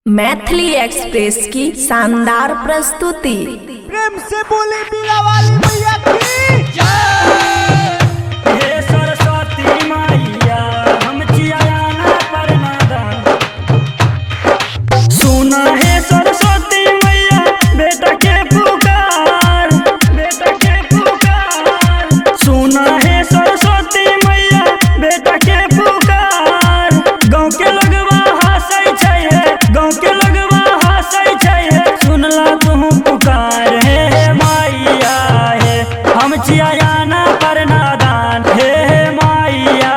Maithili express की शानदार प्रस्तुति। प्रेम से बोले बीड़ा वाली मैया की जय। हे सरस्वती मैया हम चियाना पर नादान। सुना है सरस्वती मैया बेटा के पुकार, बेटा के पुकार। सुना है सरस्वती मैया बेटा के पुकार। गाँव के लगवा हंसै छै, गाँव के लगवा हंसै छै। सुनला तू पुकार हे मैया हे हम चियाना पर नादान। हे मैया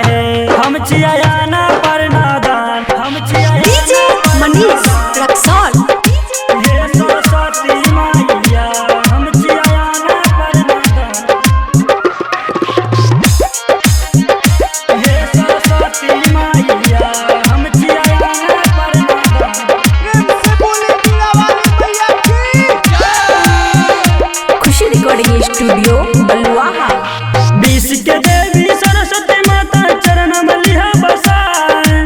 हे हम चियाना पर नादान। हम डीजे मनीष रक्सौल। हे सरस्वती मैया हम चियाना पर नादान। हे सरस्वती मैया हम चियाना पर नादान। प्रेम से बोले बीड़ा वाली मैया की खुशी रिकॉर्डिंग स्टूडियो बलुआहा। बीस के देवी सरस्वती माता चरण में लिहा बसाए,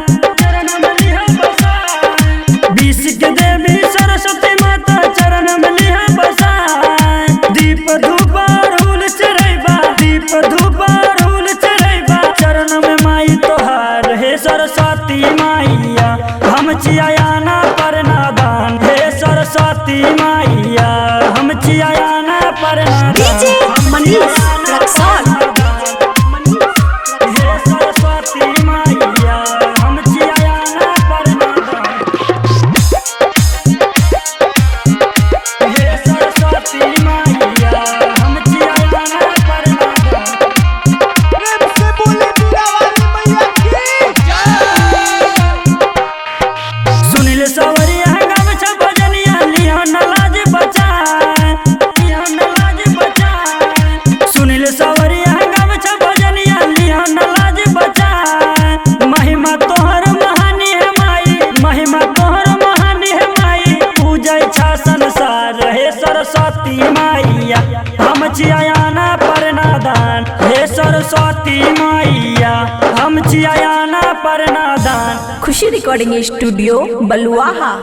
चरण में लिहा बसाए। बीस के देवी सरस्वती माता चरण में लिहा बसाए। दीप धूप रूल चढ़ैबा, दीप धूप रूल चढ़ैबा। चरण में माई तोहार हे सरस्वती मैया हम चियाना पर नादान। हे सरस्वती मैया हम चियाना पर डीजे नादान। मनीष रक्सौल। हे सरस्वती मैया हम चियाना पर नादान। हे सरस्वती मैया हम चियाना पर नादान। प्रेम से बोले बीड़ा वाली मैया की सुनील सवरिया गाम छ भजनिया लिया न लाज बचाए, लिया न लाज बचाए। सुनील सवरिया गाम छ भजनिया लिया न लाज बचाए। महिमा तोहर महानी है माई, महिमा तोहर महानी है माई। पूजै छा संसार हे सरस्वती मैया हम चियाना पर नादान। हे सरस्वती मैया हम चियाना पर नादान। खुशी रिकॉर्डिंग स्टूडियो बलुआहा।